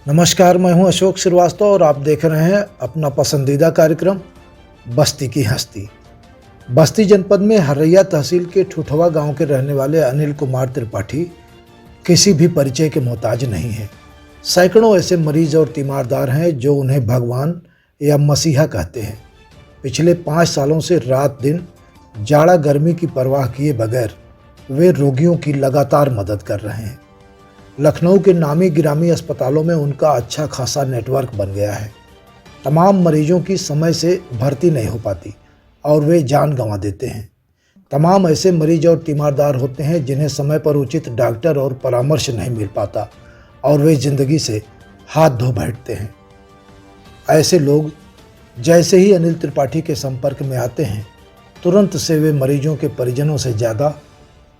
नमस्कार, मैं हूं अशोक श्रीवास्तव और आप देख रहे हैं अपना पसंदीदा कार्यक्रम बस्ती की हस्ती। बस्ती जनपद में हरैया तहसील के ठुठवा गांव के रहने वाले अनिल कुमार त्रिपाठी किसी भी परिचय के मोहताज नहीं हैं। सैकड़ों ऐसे मरीज और तीमारदार हैं जो उन्हें भगवान या मसीहा कहते हैं। पिछले 5 सालों से रात दिन जाड़ा गर्मी की परवाह किए बगैर वे रोगियों की लगातार मदद कर रहे हैं। लखनऊ के नामी गिरामी अस्पतालों में उनका अच्छा खासा नेटवर्क बन गया है। तमाम मरीजों की समय से भर्ती नहीं हो पाती और वे जान गंवा देते हैं। तमाम ऐसे मरीज और तीमारदार होते हैं जिन्हें समय पर उचित डॉक्टर और परामर्श नहीं मिल पाता और वे ज़िंदगी से हाथ धो बैठते हैं। ऐसे लोग जैसे ही अनिल त्रिपाठी के संपर्क में आते हैं, तुरंत से वे मरीजों के परिजनों से ज़्यादा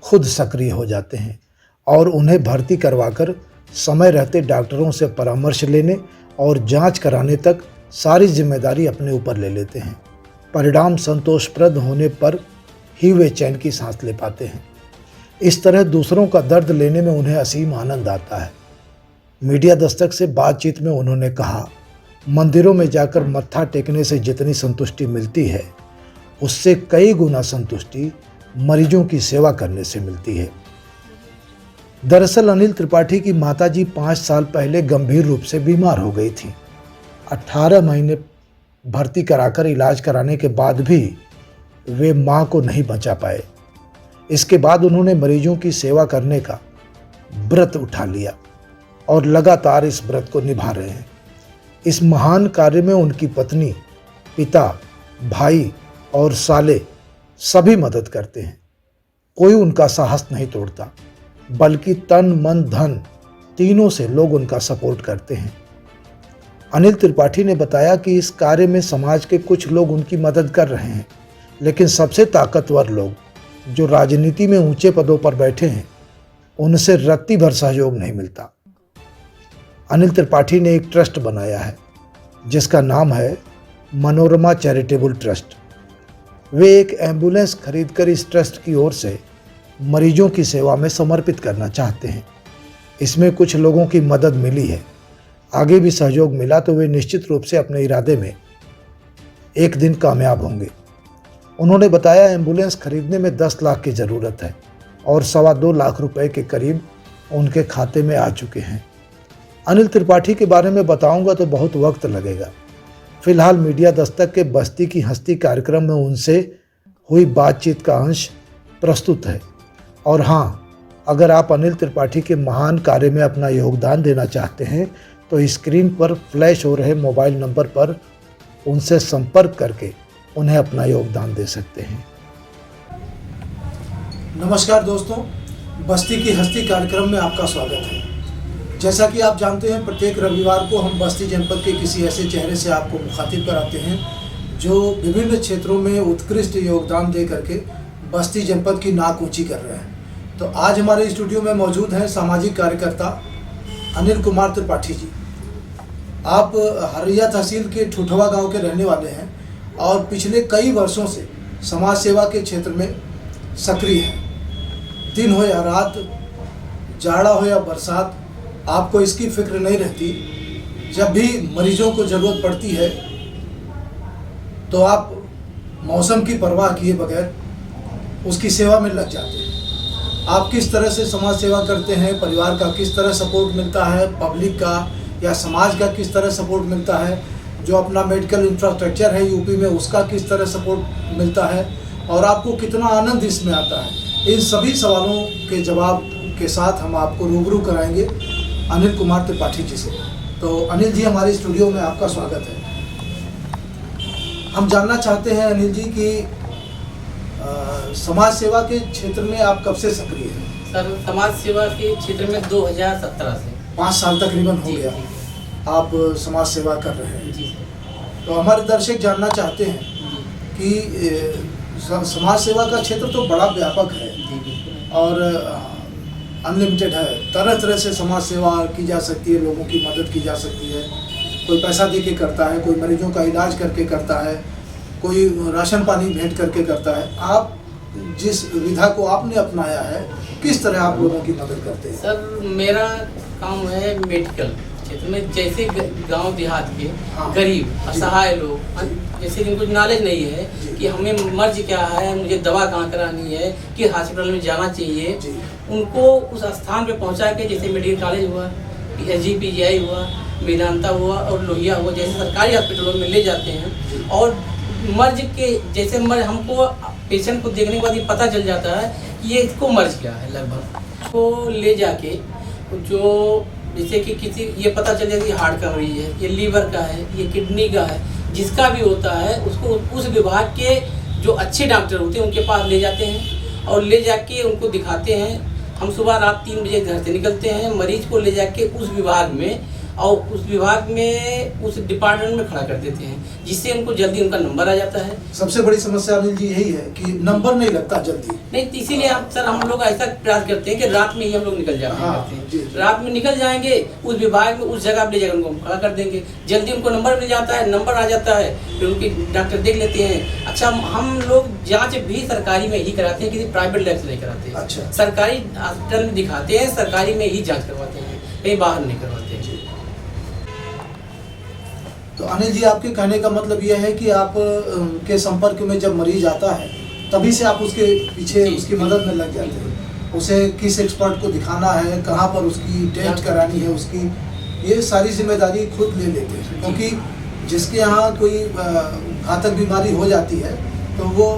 खुद सक्रिय हो जाते हैं और उन्हें भर्ती करवाकर समय रहते डॉक्टरों से परामर्श लेने और जांच कराने तक सारी जिम्मेदारी अपने ऊपर ले लेते हैं। परिणाम संतोषप्रद होने पर ही वे चैन की सांस ले पाते हैं। इस तरह दूसरों का दर्द लेने में उन्हें असीम आनंद आता है। मीडिया दस्तक से बातचीत में उन्होंने कहा, मंदिरों में जाकर मत्था टेकने से जितनी संतुष्टि मिलती है, उससे कई गुना संतुष्टि मरीजों की सेवा करने से मिलती है। दरअसल अनिल त्रिपाठी की माताजी 5 साल पहले गंभीर रूप से बीमार हो गई थी। 18 महीने भर्ती कराकर इलाज कराने के बाद भी वे मां को नहीं बचा पाए। इसके बाद उन्होंने मरीजों की सेवा करने का व्रत उठा लिया और लगातार इस व्रत को निभा रहे हैं। इस महान कार्य में उनकी पत्नी, पिता, भाई और साले सभी मदद करते हैं। कोई उनका साहस नहीं तोड़ता, बल्कि तन मन धन तीनों से लोग उनका सपोर्ट करते हैं। अनिल त्रिपाठी ने बताया कि इस कार्य में समाज के कुछ लोग उनकी मदद कर रहे हैं, लेकिन सबसे ताकतवर लोग जो राजनीति में ऊंचे पदों पर बैठे हैं, उनसे रत्ती भर सहयोग नहीं मिलता। अनिल त्रिपाठी ने एक ट्रस्ट बनाया है जिसका नाम है मनोरमा चैरिटेबल ट्रस्ट। वे एक एम्बुलेंस खरीदकर इस ट्रस्ट की ओर से मरीजों की सेवा में समर्पित करना चाहते हैं। इसमें कुछ लोगों की मदद मिली है, आगे भी सहयोग मिला तो वे निश्चित रूप से अपने इरादे में एक दिन कामयाब होंगे। उन्होंने बताया, एम्बुलेंस खरीदने में 10 लाख की ज़रूरत है और 2.25 लाख रुपए के करीब उनके खाते में आ चुके हैं। अनिल त्रिपाठी के बारे में बताऊंगा तो बहुत वक्त लगेगा। फिलहाल मीडिया दस्तक के बस्ती की हस्ती कार्यक्रम में उनसे हुई बातचीत का अंश प्रस्तुत है। और हाँ, अगर आप अनिल त्रिपाठी के महान कार्य में अपना योगदान देना चाहते हैं तो स्क्रीन पर फ्लैश हो रहे मोबाइल नंबर पर उनसे संपर्क करके उन्हें अपना योगदान दे सकते हैं। नमस्कार दोस्तों, बस्ती की हस्ती कार्यक्रम में आपका स्वागत है। जैसा कि आप जानते हैं, प्रत्येक रविवार को हम बस्ती जनपद के किसी ऐसे चेहरे से आपको मुखातिब कराते हैं जो विभिन्न क्षेत्रों में उत्कृष्ट योगदान दे करके बस्ती जनपद की नाक ऊंची कर रहे हैं। तो आज हमारे स्टूडियो में मौजूद हैं सामाजिक कार्यकर्ता अनिल कुमार त्रिपाठी जी। आप हरैया तहसील के ठुठवा गांव के रहने वाले हैं और पिछले कई वर्षों से समाज सेवा के क्षेत्र में सक्रिय हैं। दिन हो या रात, जाड़ा हो या बरसात, आपको इसकी फिक्र नहीं रहती। जब भी मरीजों को ज़रूरत पड़ती है तो आप मौसम की परवाह किए बगैर उसकी सेवा में लग जाते हैं। आप किस तरह से समाज सेवा करते हैं, परिवार का किस तरह सपोर्ट मिलता है, पब्लिक का या समाज का किस तरह सपोर्ट मिलता है, जो अपना मेडिकल इंफ्रास्ट्रक्चर है यूपी में उसका किस तरह सपोर्ट मिलता है और आपको कितना आनंद इसमें आता है, इन सभी सवालों के जवाब के साथ हम आपको रूबरू कराएंगे अनिल कुमार त्रिपाठी जी से। तो अनिल जी, हमारे स्टूडियो में आपका स्वागत है। हम जानना चाहते हैं अनिल जी कि समाज सेवा के क्षेत्र में आप कब से सक्रिय हैं? सर, समाज सेवा के क्षेत्र में 2017 से 5 साल तकरीबन हो गया आप समाज सेवा कर रहे हैं जी। तो हमारे दर्शक जानना चाहते हैं कि समाज सेवा का क्षेत्र तो बड़ा व्यापक है और अनलिमिटेड है, तरह तरह से समाज सेवा की जा सकती है, लोगों की मदद की जा सकती है। कोई पैसा दे के करता है, कोई मरीजों का इलाज करके करता है, कोई राशन पानी भेंट करके करता है। आप जिस विधा को आपने अपनाया है, किस तरह आप लोगों की मदद करते हैं? सर मेरा काम है मेडिकल क्षेत्र में, जैसे गांव देहात के हाँ। गरीब असहाय लोग, जैसे जिनको नॉलेज नहीं है कि हमें मर्ज क्या है, मुझे दवा कहाँ करानी है, किस हॉस्पिटल में जाना चाहिए, जी। उनको उस स्थान पे पहुंचा के, जैसे मेडिकल कॉलेज हुआ, SGPGI हुआ, वेदांता हुआ और लोहिया हुआ, जैसे सरकारी हॉस्पिटलों में ले जाते हैं। और मर्ज के जैसे मर्ज हमको पेशेंट को देखने के बाद ये पता चल जाता है कि ये इसको मर्ज क्या है, लगभग को ले जाके जो जैसे कि किसी ये पता चल जाए कि हार्ट का मरीज है, ये लीवर का है, ये किडनी का है, जिसका भी होता है उसको उस विभाग के जो अच्छे डॉक्टर होते हैं उनके पास ले जाते हैं और ले जाके उनको दिखाते हैं। हम सुबह रात 3 बजे घर से निकलते हैं, मरीज को ले जाके उस विभाग में और उस विभाग में उस डिपार्टमेंट में खड़ा कर देते हैं, जिससे उनको जल्दी उनका नंबर आ जाता है। सबसे बड़ी समस्या अनिल जी यही है कि नंबर नहीं लगता जल्दी। नहीं, तो इसीलिए हम लोग ऐसा प्रयास करते हैं कि रात में ही हम लोग निकल जाते हैं। हाँ, जी। रात में निकल जाएंगे, उस विभाग में उस जगह पे ले जाकर उनको हम खड़ा कर देंगे, जल्दी उनको नंबर मिल जाता है, नंबर आ जाता है, फिर उनकी डॉक्टर देख लेते हैं। अच्छा, हम लोग जांच भी सरकारी में ही कराते हैं, किसी प्राइवेट लैब से नहीं कराते। अच्छा। सरकारी हॉस्पिटल में दिखाते हैं, सरकारी में ही जाँच करवाते हैं, कहीं बाहर नहीं करवाते हैं। तो अनिल जी, आपके कहने का मतलब यह है कि आप के संपर्क में जब मरीज आता है तभी से आप उसके पीछे उसकी मदद में लग जाते हैं। उसे किस एक्सपर्ट को दिखाना है, कहाँ पर उसकी टेस्ट करानी है, उसकी ये सारी जिम्मेदारी खुद ले लेते हैं। क्योंकि जिसके यहाँ कोई घातक बीमारी हो जाती है तो वो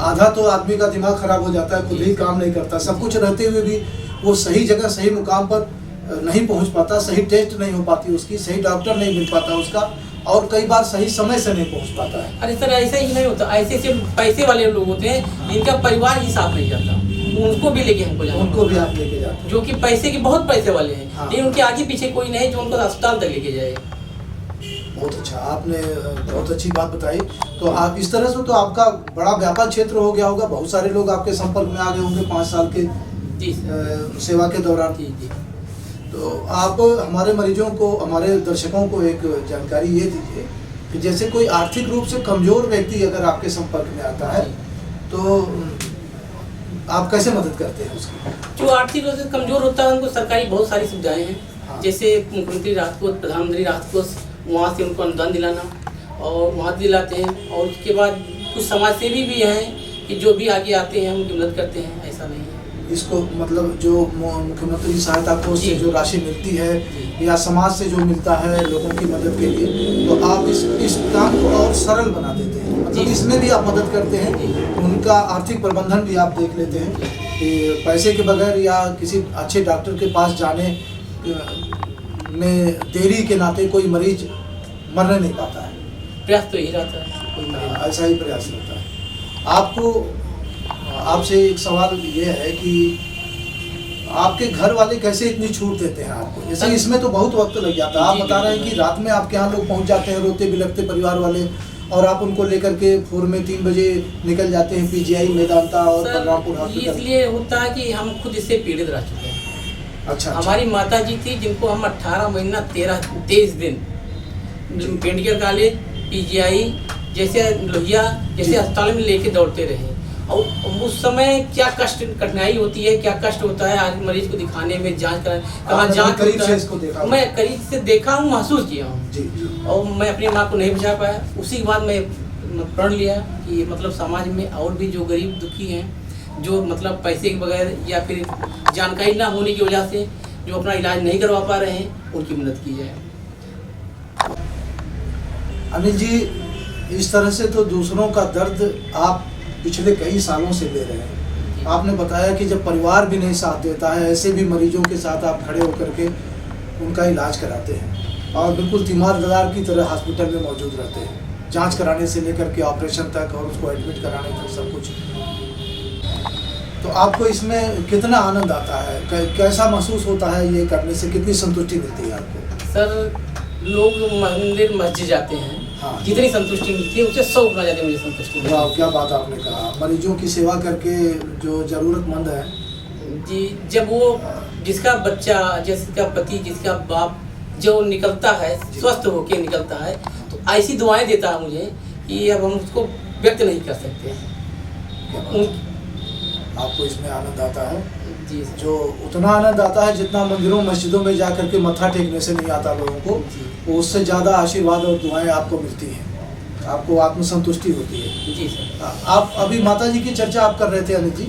आधा तो आदमी का दिमाग खराब हो जाता है, खुद ही काम नहीं करता। सब कुछ रहते हुए भी वो सही जगह सही मुकाम पर नहीं पहुंच पाता, सही टेस्ट नहीं हो पाती उसकी, सही डॉक्टर नहीं मिल पाता उसका, और कई बार सही समय से नहीं पहुंच पाता है। अरे सर, ऐसा ही नहीं होता। ऐसे सिर्फ पैसे वाले लोग होते हैं जिनका परिवार ही साथ नहीं जाता, उनको भी लेके हमको जाना, उनको भी आप लेके जाते हैं, जो कि पैसे के बहुत पैसे वाले हैं। हाँ। लेकिन उनके आगे पीछे कोई नहीं जो उनको अस्पताल तक लेके जाए। बहुत अच्छा, आपने बहुत अच्छी बात बताई। तो आप इस तरह से तो आपका बड़ा व्यापक क्षेत्र हो गया होगा, बहुत सारे लोग आपके संपर्क में आ गए होंगे 5 साल के जी सेवा के दौरान। जी। तो आप हमारे मरीजों को, हमारे दर्शकों को एक जानकारी ये दीजिए कि जैसे कोई आर्थिक रूप से कमजोर व्यक्ति अगर आपके संपर्क में आता है तो आप कैसे मदद करते हैं उसकी? जो आर्थिक रूप से कमजोर होता है उनको सरकारी बहुत सारी सुविधाएं हैं। हाँ। जैसे मुख्यमंत्री राहत कोष, प्रधानमंत्री राहत कोष, वहाँ से उनको अनुदान दिलाना और वहाँ दिलाते हैं। और उसके बाद कुछ समाज सेवी भी हैं कि जो भी आगे आते हैं उनकी मदद करते हैं, ऐसा नहीं है। इसको मतलब जो मुख्यमंत्री सहायता कोष से जो राशि मिलती है या समाज से जो मिलता है लोगों की मदद के लिए, तो आप इस काम को और सरल बना देते हैं। मतलब इसमें भी आप मदद करते हैं, उनका आर्थिक प्रबंधन भी आप देख लेते हैं कि पैसे के बगैर या किसी अच्छे डॉक्टर के पास जाने में देरी के नाते कोई मरीज मरने नहीं पाता है। प्रयास तो यही रहता है, कोई मरीज ऐसा ही प्रयास रहता है। आपसे एक सवाल ये है कि आपके घर वाले कैसे इतनी छूट देते हैं आपको? जैसे इसमें तो बहुत वक्त लग जाता है। आप बता रहे हैं कि रात में आपके यहाँ लोग पहुँच जाते हैं, रोते बिलखते परिवार वाले, और आप उनको लेकर के भोर में 3 बजे निकल जाते हैं PGI, मेदांता और बलरामपुर हॉस्पिटल। इसलिए होता है कि हम खुद इससे पीड़ित रह चुके हैं। अच्छा। हमारी माता जी थी जिनको हम 18 महीना 23 दिन मेडिकल कॉलेज, PGI जैसे लोहिया जैसे अस्पताल में लेके दौड़ते रहे। और उस समय क्या कठिनाई होती है, क्या कष्ट होता है आज मरीज को दिखाने में, जांच कराने, कहाँ जांच करीब से इसको देखा, मैं करीब से देखा हूँ, महसूस किया हूँ जी। और मैं अपनी माँ को नहीं बचा पाया। उसी के बाद मैं प्रण लिया कि मतलब समाज में और भी जो गरीब दुखी हैं, जो मतलब पैसे के बगैर या फिर जानकारी ना होने की वजह से जो अपना इलाज नहीं करवा पा रहे हैं, उनकी मदद की जाए। अनिल जी, इस तरह से तो दूसरों का दर्द आप पिछले कई सालों से ले रहे हैं। आपने बताया कि जब परिवार भी नहीं साथ देता है, ऐसे भी मरीजों के साथ आप खड़े होकर के उनका इलाज कराते हैं और बिल्कुल तीमारदार की तरह हॉस्पिटल में मौजूद रहते हैं, जांच कराने से लेकर के ऑपरेशन तक और उसको एडमिट कराने तक सब कुछ। तो आपको इसमें कितना आनंद आता है, कैसा महसूस होता है ये करने से, कितनी संतुष्टि मिलती है आपको? सर, लोग मंदिर मस्जिद जाते हैं, हाँ। जितनी संतुष्टि मिलती है उससे 100 गुना ज़्यादा मुझे संतुष्टि मिलती है। वाह, क्या बात आपने कहा। मरीजों की सेवा करके जो ज़रूरतमंद है जी, जब वो जिसका बच्चा, जिसका पति, जिसका बाप जो निकलता है, स्वस्थ होके निकलता है, तो ऐसी दुआएं देता है मुझे कि अब हम उसको व्यक्त नहीं कर सकते हैं। आपको इसमें आनंद आता है? जी जो उतना आनंद आता है जितना मंदिरों मस्जिदों में जा करके मत्था टेकने से नहीं आता लोगों को, वो उससे ज़्यादा आशीर्वाद और दुआएं आपको मिलती हैं, आपको आत्मसंतुष्टि होती है। जी सर। आप अभी माता जी की चर्चा आप कर रहे थे अनिल जी,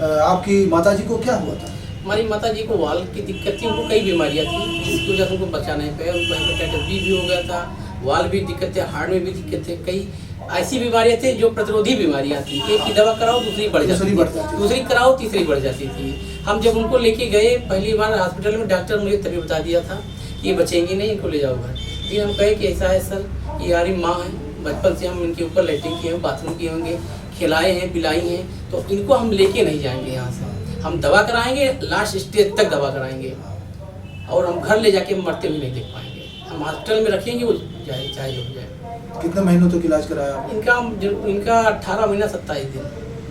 आपकी माता जी को क्या हुआ था? हमारी माता जी को वाल की दिक्कत थी, उनको कई बीमारियां थी जिसकी वजह से उनको बचा नहीं पाया। उनको हेपेटाइटिस बी भी हो गया था, वाल भी दिक्कत है, हार्ट में भी दिक्कत है, कई ऐसी बीमारियां थी जो प्रतिरोधी बीमारियां थी। एक की दवा कराओ दूसरी बढ़ जाती थी, दूसरी कराओ तीसरी बढ़ जाती थी। हम जब उनको लेके गए पहली बार हॉस्पिटल में, डॉक्टर मुझे तभी बता दिया था कि ये बचेंगी नहीं, इनको ले जाओ घर। फिर हम कहे कि ऐसा है सर, ये हमारी माँ है, बचपन से हम इनके ऊपर लैट्रिन किए हैं, बाथरूम किए होंगे, खिलाए हैं, पिलाई हैं, तो इनको हम लेके नहीं जाएंगे यहाँ से। हम दवा कराएंगे, लास्ट स्टेज तक दवा कराएंगे, और हम घर ले जाके मरते हुए नहीं देख पाएंगे। हम हॉस्पिटल में रखेंगे, वो जाए चाहे जो हो जाए। कितने महीनों तक इलाज कराया आपने? इनका 18 महीना 27 दिन।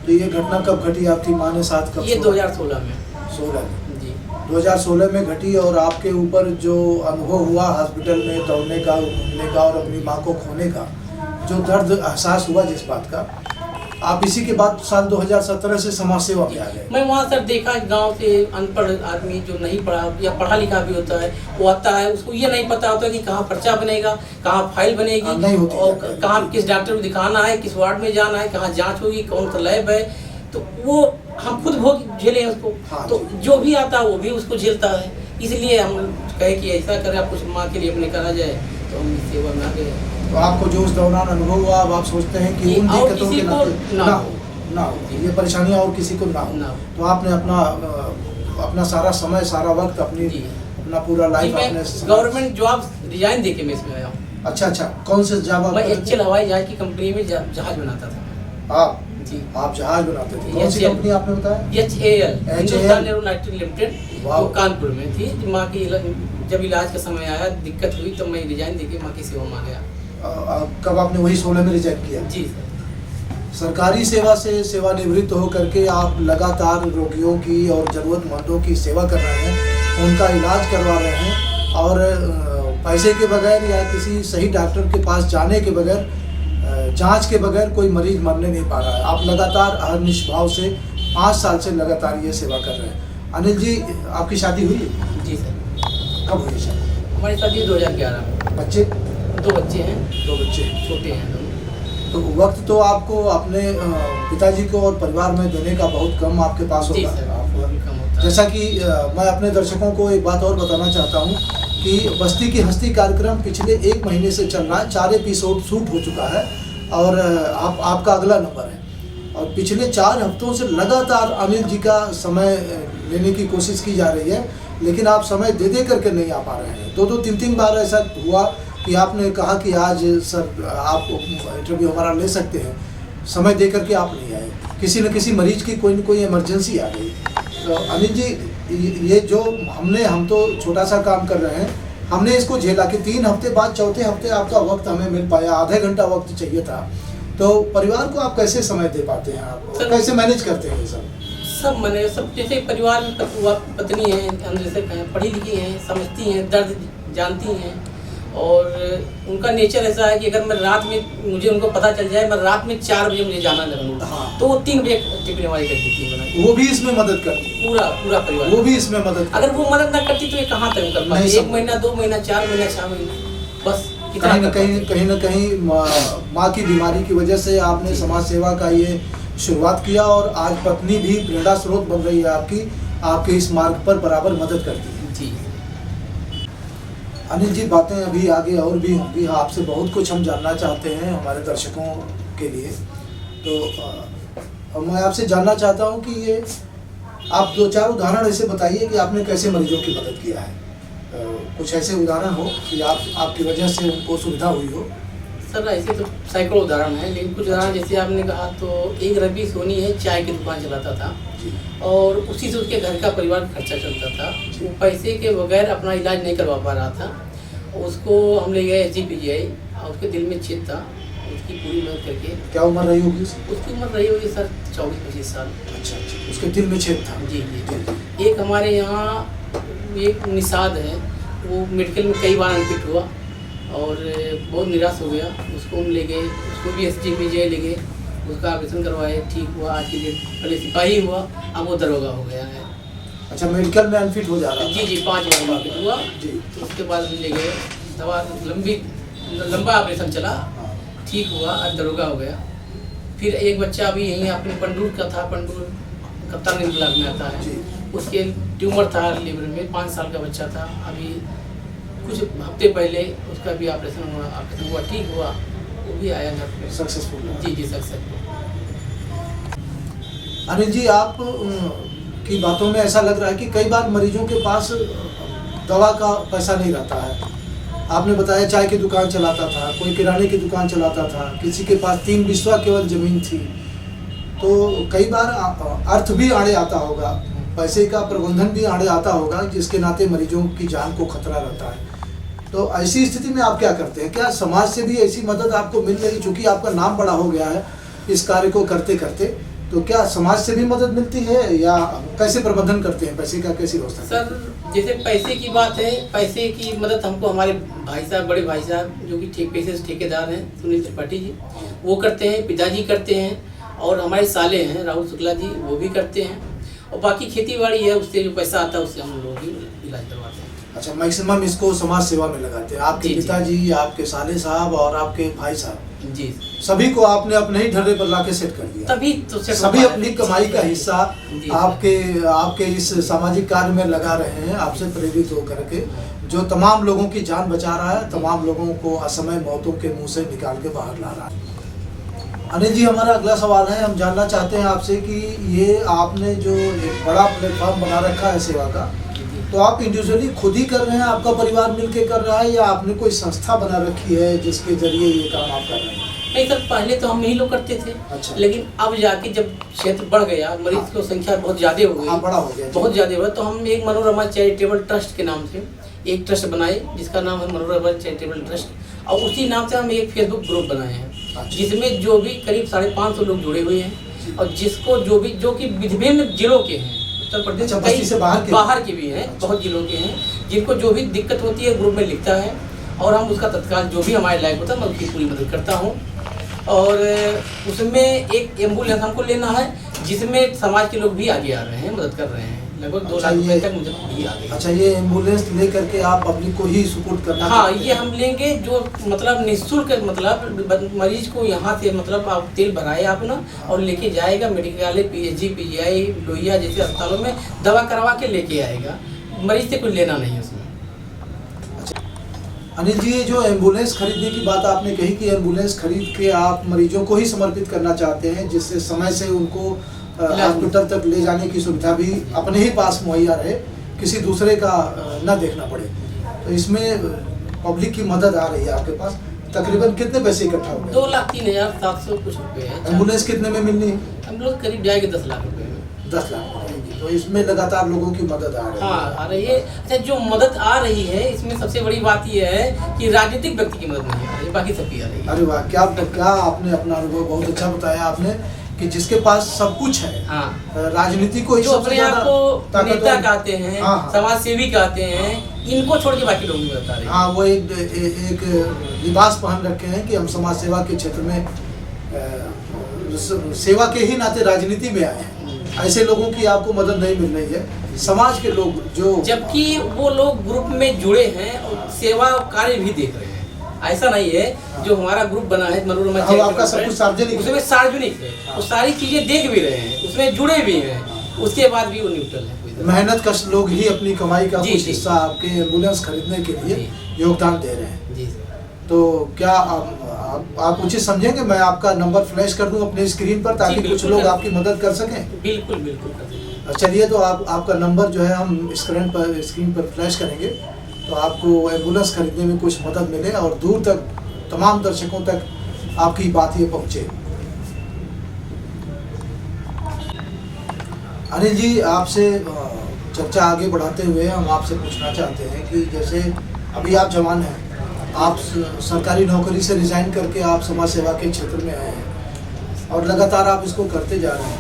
तो ये घटना कब घटी? आपकी माँ ने साथ कब? ये 2016 में। 16 जी 2016 में घटी। और आपके ऊपर जो अनुभव हुआ हॉस्पिटल में दौड़ने का, घूमने का और अपनी माँ को खोने का, जो दर्द एहसास हुआ जिस बात का, आप इसी के बाद साल 2017 से समाज सेवा में आ गए। मैं वहाँ सर देखा गांव से अनपढ़ आदमी जो नहीं पढ़ा या पढ़ा लिखा भी होता है, वो आता है, उसको ये नहीं पता होता कि कहाँ पर्चा बनेगा, कहाँ फाइल बनेगी, नहीं होती, और कहाँ किस डॉक्टर को दिखाना है, किस वार्ड में जाना है, कहाँ जांच होगी, कौन सा लैब है, तो वो हम खुद भोग झेले हैं उसको। हाँ, तो जो भी आता है वो भी उसको झेलता है। इसलिए हम कहे कि ऐसा करें, आप कुछ माँ के लिए अपने करा जाए, तो हम इस सेवा में आ गए। तो आपको जो उस दौरान अनुभव हुआ, अब आप सोचते हैं कि उन दिक्कतों के ना हो, ये परेशानियां और किसी को ना हो। तो आपने अपना सारा समय, सारा वक्त, अपना पूरा लाइफ आपने गवर्नमेंट जॉब रिजाइन देके मैं इसमें आया हूँ। अच्छा, कौन से जॉब? मैं एचएल हवाई जहाज की कंपनी में जहाज बनाता था। आप जहाज बनाते थे? कौन सी कंपनी आपने बताया? HAL, हिंदुस्तान एरोनॉटिकल लिमिटेड, वो कानपुर में थी। माँ की जब इलाज का समय आया, दिक्कत हुई, तो मैं रिजाइन देके माँ की सेवा में आ गया। कब आपने वही 16 में रिजाइन किया? जी सर। सरकारी सेवा से सेवानिवृत्त होकर के आप लगातार रोगियों की और ज़रूरतमंदों की सेवा कर रहे हैं, उनका इलाज करवा रहे हैं, और पैसे के बगैर या किसी सही डॉक्टर के पास जाने के बगैर, जांच के बगैर कोई मरीज मरने नहीं पा रहा है। आप लगातार अहर्निश भाव से 5 साल से लगातार ये सेवा कर रहे हैं। अनिल जी, आपकी शादी हुई? जी सर। कब हुई शादी? हमारी शादी 2011 में। बच्चे? 2 बच्चे हैं। 2 बच्चे छोटे हैं दोनों। तो वक्त तो आपको अपने पिताजी को और परिवार में देने का बहुत कम आपके पास होगा। जैसा कि मैं अपने दर्शकों को एक बात और बताना चाहता हूं कि बस्ती की हस्ती कार्यक्रम पिछले 1 महीने से चल रहा है। 4 एपिसोड शूट हो चुका है और आपका अगला नंबर है। और पिछले 4 हफ्तों से लगातार अनिल जी का समय लेने की कोशिश की जा रही है, लेकिन आप समय दे करके नहीं आ पा रहे हैं। 2-2, 3-3 बार ऐसा हुआ कि आपने कहा कि आज सर आप इंटरव्यू हमारा ले सकते हैं, समय दे करके आप नहीं आए। किसी न किसी मरीज की कोई न कोई इमरजेंसी आ गई। तो अनिल जी, ये जो हम तो छोटा सा काम कर रहे हैं, हमने इसको झेला कि 3 हफ्ते बाद चौथे हफ्ते आपका वक्त हमें मिल पाया, आधे घंटा वक्त चाहिए था। तो परिवार को आप कैसे समय दे पाते हैं? आप कैसे मैनेज करते हैं ये सब मैंने सब जैसे परिवार में पत्नी है, हम जैसे पढ़ी लिखी हैं, समझती हैं, दर्द जानती हैं, और उनका नेचर ऐसा है कि अगर मैं रात में, मुझे उनको पता चल जाए मैं रात में 4 बजे मुझे जाना लगा, हाँ, तो वो 3 बजे टिफिन हमारी कर देती है। वो भी इसमें मदद करती है? पूरा परिवार वो भी इसमें मदद। अगर वो मदद ना करती तो ये कहाँ तक कर पाती? 1 महीना, 2 महीना, 4 महीना, 6 महीना, बस कहीं न कहीं माँ की बीमारी की वजह से आपने समाज सेवा का ये शुरुआत किया, और आज पत्नी भी प्रेरणा स्रोत बन रही है आपके इस मार्ग पर बराबर मदद करती है। जी अनिल जी, बातें अभी आगे और भी होंगी, आपसे बहुत कुछ हम जानना चाहते हैं हमारे दर्शकों के लिए। तो मैं आपसे जानना चाहता हूं कि ये आप 2-4 उदाहरण ऐसे बताइए कि आपने कैसे मरीजों की मदद किया है। कुछ ऐसे उदाहरण हो कि आपकी वजह से उनको सुविधा हुई हो। सर, ऐसे तो सैकड़ों उदाहरण हैं, लेकिन कुछ उदाहरण जैसे आपने कहा, तो एक रवि सोनी है, चाय की दुकान चलाता था, और उसी से उसके घर का परिवार खर्चा चलता था। वो पैसे के बगैर अपना इलाज नहीं करवा पा रहा था। उसको हम ले गए SGPGI, और उसके दिल में छेद था, की पूरी मदद करके। क्या उम्र रही होगी उसकी? उसकी उम्र रही होगी सर 24-25 साल। अच्छा, उसके दिल में छेद था? जी जी। एक हमारे यहाँ एक निषाद है, वो मेडिकल में कई बार अनफिट हुआ और बहुत निराश हो गया। उसको हम ले गए, उसको भी SGPGI ले गए, उसका ऑपरेशन करवाए, ठीक हुआ। आज की डेट पहले सिपाही हुआ, अब वो दरोगा हो गया है। अच्छा, मेडिकल में अनफिट हो जा रहा था? जी जी, 5 बार अनफिट हुआ जी। तो उसके बाद हम ले गए, दवा लंबा ऑपरेशन चला, ठीक हुआ, आज दरोगा हो गया। फिर एक बच्चा अभी यहीं अपने पंडूर का था, पंडूर कप्तान ब्लॉक में आता है, उसके ट्यूमर था लीवर में, 5 साल का बच्चा था। अभी कुछ हफ्ते पहले उसका भी ऑपरेशन हुआ, ठीक हुआ, वो भी आया घर पे सक्सेसफुल। जी जी, सक्सेसफुल। अनिल जी, आप की बातों में ऐसा लग रहा है कि कई बार मरीजों के पास दवा का पैसा नहीं रहता है। आपने बताया चाय की दुकान चलाता था, कोई किराने की दुकान चलाता था, किसी के पास 3 बिस्वा केवल ज़मीन थी। तो कई बार अर्थ भी आड़े आता होगा, पैसे का प्रबंधन भी आड़े आता होगा, जिसके नाते मरीजों की जान को खतरा रहता है। तो ऐसी स्थिति में आप क्या करते हैं? क्या समाज से भी ऐसी मदद आपको मिल रही, चूँकि आपका नाम बड़ा हो गया है इस कार्य को करते करते, तो क्या समाज से भी मदद मिलती है या कैसे प्रबंधन करते हैं पैसे का, कैसी व्यवस्था? सर जैसे पैसे की बात है, पैसे की मदद हमको हमारे भाई साहब, बड़े भाई साहब जो कि पैसे से ठेकेदार हैं, सुनील त्रिपाठी जी, वो करते हैं, पिताजी करते हैं, और हमारे साले हैं राहुल शुक्ला जी, वो भी करते हैं। और बाकी खेती बाड़ी है, उससे जो पैसा आता है उससे हम लोग भी इलाज करवाते हैं। अच्छा, मैक्सिमम इसको समाज सेवा में लगाते हैं। आपके पिताजी, आपके साले साहब और आपके भाई साहब जी, सभी को आपने अपने ही ढर्रे पर लाके सेट कर दिया। तभी तो सभी अपनी कमाई का हिस्सा आपके इस सामाजिक कार्य में लगा रहे हैं, आपसे प्रेरित होकर के, जो तमाम लोगों की जान बचा रहा है, तमाम लोगों को असमय मौतों के मुंह से निकाल के बाहर ला रहा है। अनिल जी, हमारा अगला सवाल है, हम जानना चाहते हैं आपसे कि ये आपने जो एक बड़ा प्लेटफॉर्म बना रखा है सेवा का, तो आप इंडिविजुअली खुद ही कर रहे हैं, आपका परिवार मिलके कर रहा है, या आपने कोई संस्था बना रखी है जिसके जरिए ये काम आप कर रहे हैं? नहीं सर, पहले तो हम यही लोग करते थे। अच्छा। लेकिन अब जाके जब क्षेत्र बढ़ गया, मरीज की संख्या बहुत ज़्यादा हो गई, बड़ा हो गया, बहुत ज़्यादा हुआ, तो हम एक मनोरमा चैरिटेबल ट्रस्ट के नाम से एक ट्रस्ट बनाए, जिसका नाम है मनोरमा चैरिटेबल ट्रस्ट, और उसी नाम से हम एक फेसबुक ग्रुप बनाए हैं, जिसमें जो भी करीब 550 लोग जुड़े हुए हैं, और जिसको जो कि विभिन्न जिलों के हैं, उत्तर प्रदेश कई से बाहर के भी हैं, बहुत जिलों के हैं, जिनको जो भी दिक्कत होती है ग्रुप में लिखता है, और हम उसका तत्काल जो भी हमारे लायक होता है मैं उसकी पूरी मदद करता हूँ। और उसमें एक एम्बुलेंस हमको लेना है, जिसमें समाज के लोग भी आगे आ रहे हैं, मदद कर रहे हैं, लगभग 2 लाख रुपए तक मुझे भी आ गई। अच्छा, ये एम्बुलेंस ले करके आप पब्लिक को ही सपोर्ट करना? हाँ, ये हम लेंगे जो मतलब निःशुल्क, मतलब मरीज को यहाँ से मतलब आप तेल भराए अपना और लेके जाएगा मेडिकल, SGPGI, लोहिया जैसे अस्पतालों में दवा करवा के लेके आएगा, मरीज से कुछ लेना नहीं है उसमें। अनिल जी, जो एम्बुलेंस खरीदने की बात आपने कही कि एम्बुलेंस खरीद के आप मरीजों को ही समर्पित करना चाहते हैं, जिससे समय से उनको हॉस्पिटल तक ले जाने की सुविधा भी अपने ही पास मुहैया रहे, किसी दूसरे का न देखना पड़े। तो इसमें पब्लिक की मदद आ रही है आपके पास। तकरीबन कितने पैसे इकट्ठा हो गए? 2,03,700 कुछ रुपये है। एम्बुलेंस कितने में मिलनी है? हम लोग करीब जाएंगे 10 लाख रुपये में। 10 लाख रहेगी, तो इसमें लगातार लोगों की मदद आ रही है। हाँ, आ रही है। अच्छा, जो मदद आ रही है इसमें सबसे बड़ी बात यह है कि राजनीतिक व्यक्ति की मदद नहीं आ रही है, बाकी सबकी आ रही है। अरे वाह, क्या आपने अपना अनुभव बहुत अच्छा बताया आपने कि जिसके पास सब कुछ है, हाँ, राजनीति को जो अपने आप को नेता कहते हैं, हाँ, समाज सेवी कहते हैं, इनको छोड़ के बाकी लोग नहीं बता रहे। हाँ, वो एक लिबास पहन रखे हैं कि हम समाज सेवा के क्षेत्र में सेवा के ही नाते राजनीति में आए हैं। ऐसे लोगों की आपको मदद नहीं मिल रही है, समाज के लोग जो, जबकि वो लोग ग्रुप में जुड़े हैं और सेवा कार्य भी देख रहे हैं। ऐसा नहीं है, जो हमारा ग्रुप बना है मनोरमा, आपका सब कुछ सार्वजनिक, उसमें सार्वजनिक है, वो सारी चीजें देख भी रहे हैं, उसमें जुड़े भी हैं, उसके बाद भी वो न्यूट्रल है। मेहनत कश लोग ही अपनी कमाई का कुछ हिस्सा आपके एम्बुलेंस खरीदने के लिए योगदान दे रहे हैं। जी। तो क्या आप उचित समझेंगे मैं आपका नंबर फ्लैश कर दूं अपने स्क्रीन पर, ताकि कुछ लोग आपकी मदद कर सकें? बिल्कुल बिल्कुल। चलिए, तो आपका नंबर जो है हम स्क्रीन पर फ्लैश करेंगे, तो आपको एम्बुलेंस खरीदने में कुछ मदद मिले और दूर तक तमाम दर्शकों तक आपकी बात ये पहुँचे। अनिल जी, आपसे चर्चा आगे बढ़ाते हुए हम आपसे पूछना चाहते हैं कि जैसे अभी आप जवान हैं, आप सरकारी नौकरी से रिजाइन करके आप समाज सेवा के क्षेत्र में आए हैं और लगातार आप इसको करते जा रहे हैं।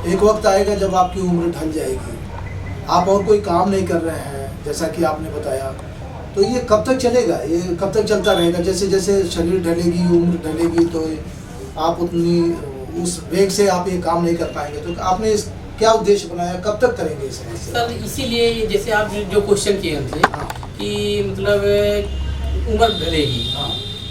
एक वक्त आएगा जब आपकी उम्र ढल जाएगी, आप और कोई काम नहीं कर रहे हैं जैसा कि आपने बताया, तो ये कब तक चलेगा, ये कब तक चलता रहेगा? जैसे जैसे शरीर ढलेगी, उम्र ढलेगी, तो आप उतनी उस वेग से आप ये काम नहीं कर पाएंगे। तो आपने इस क्या उद्देश्य बनाया, कब तक करेंगे इस समस्या? सर इसीलिए जैसे आप जो क्वेश्चन किए हमसे कि मतलब उम्र ढलेगी,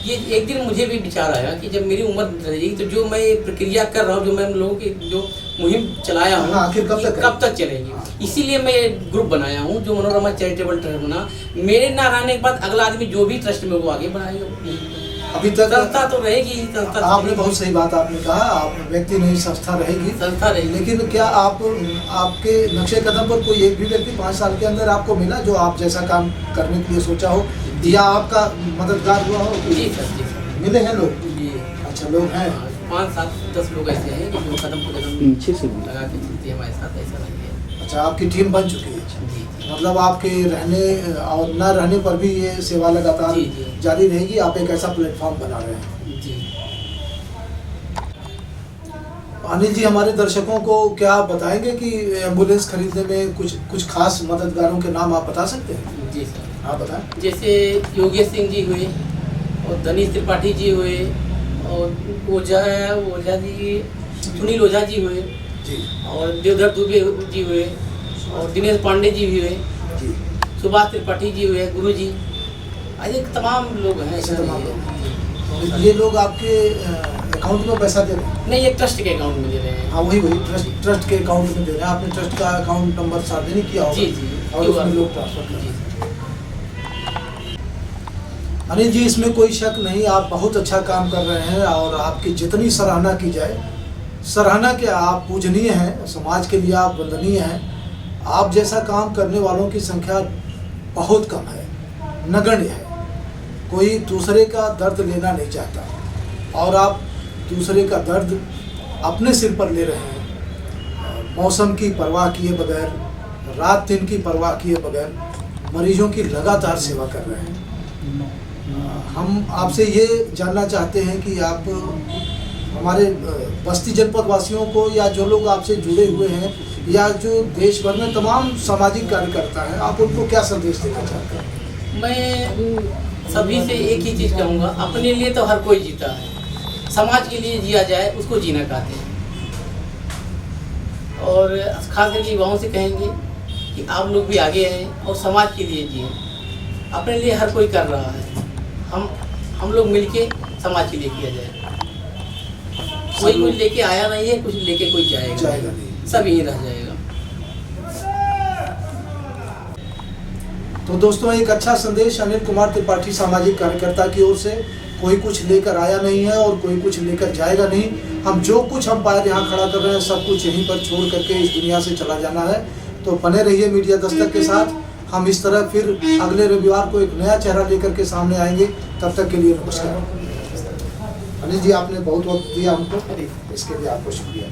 ये एक दिन मुझे भी विचार आया कि जब मेरी उम्र ढलेगी तो जो मैं प्रक्रिया कर रहा हूँ, जो मैं लोगों की जो मुहिम चलाया हूँ, आखिर कब तक चलेगी। इसीलिए मैं ये ग्रुप बनाया हूँ जो मनोरमा चैरिटेबल ट्रस्ट बना। मेरे ना रहने के बाद अगला आदमी जो भी ट्रस्ट में वो आगे बढ़ाएगा। अभी तक संस्था तो रहेगी, संस्था आपने बहुत सही बात आपने कहा, आप व्यक्ति नहीं संस्था रहेगी, लेकिन क्या आप आपके नक्शे कदम पर कोई एक भी व्यक्ति 5 साल के अंदर आपको मिला जो आप जैसा काम करने के लिए सोचा हो या आपका मददगार हुआ हो? जी सर मिले हैं लोग? जी अच्छा, लोग हैं 5, 7, 10 लोग ऐसे हैं जो कदम पर कदम पीछे से लगा के चलते हैं हमारे साथ, ऐसा नहीं है। अच्छा, आपकी टीम बन चुकी है। जी मतलब आपके रहने और न रहने पर भी ये सेवा लगातार जी। जारी रहेगी। आप एक ऐसा प्लेटफॉर्म बना रहे हैं। जी। अनिल जी, हमारे दर्शकों को क्या आप बताएंगे कि एम्बुलेंस खरीदने में कुछ खास मददगारों के नाम आप बता सकते हैं? जी सर, आप बताएं। जैसे योगेश सिंह जी हुए और धनीश त्रिपाठी जी हुए और ओझा जी, सुनील ओझा जी हुए जी, और देवधर दुबे जी हुए और दिनेश पांडे जी भी हुए, जी, सुभाष त्रिपाठी जी हुए, गुरु जी, अरे तमाम लोग हैं। ऐसे तमाम लोग। बहुत सारे। ये लोग आपके अकाउंट में पैसा दे रहे हैं? नहीं, ये ट्रस्ट के अकाउंट में दे रहे हैं। हाँ, वही ट्रस्ट के अकाउंट में दे रहे हैं। आपने ट्रस्ट का अकाउंट नंबर सार्वजनिक किया होगा? जी जी, और उसमें लोग ट्रांसफर कर जी। अनिल जी, इसमें कोई शक नहीं, आप बहुत अच्छा काम कर रहे हैं और आपकी जितनी सराहना की जाए, सराहना क्या, आप पूजनीय हैं, समाज के लिए आप वंदनीय हैं। आप जैसा काम करने वालों की संख्या बहुत कम है, नगण्य है। कोई दूसरे का दर्द लेना नहीं चाहता और आप दूसरे का दर्द अपने सिर पर ले रहे हैं। मौसम की परवाह किए बगैर, रात दिन की परवाह किए बगैर मरीजों की लगातार सेवा कर रहे हैं। हम आपसे ये जानना चाहते हैं कि आप हमारे बस्ती जनपद वासियों को या जो लोग आपसे जुड़े हुए हैं या जो देश भर में तमाम सामाजिक कार्यकर्ता हैं, आप उनको क्या संदेश देना चाहते हैं? मैं सभी से एक ही चीज़ कहूँगा, अपने लिए तो हर कोई जीता है, समाज के लिए जिया जाए उसको जीना कहते हैं। और खास करके युवाओं से कहेंगे कि आप लोग भी आगे हैं और समाज के लिए जिए। अपने लिए हर कोई कर रहा है, हम लोग मिलके समाज के लिए किया जाए। कोई कुछ लेके आया नहीं है, कुछ लेके कोई जाएगा नहीं, सब यही रह जाएगा। तो दोस्तों, एक अच्छा संदेश अनिल कुमार त्रिपाठी सामाजिक कार्यकर्ता की ओर से। कोई कुछ लेकर आया नहीं है और कोई कुछ लेकर जाएगा नहीं। हम जो कुछ हम पैर यहाँ खड़ा कर रहे हैं, सब कुछ यहीं पर छोड़ करके इस दुनिया से चला जाना है। तो बने रहिए मीडिया दस्तक के साथ। हम इस तरह फिर अगले रविवार को एक नया चेहरा लेकर के सामने आएंगे। तब तक के लिए नमस्कार। अनिल जी, आपने बहुत वक्त दिया हमको, इसके लिए आपको शुक्रिया।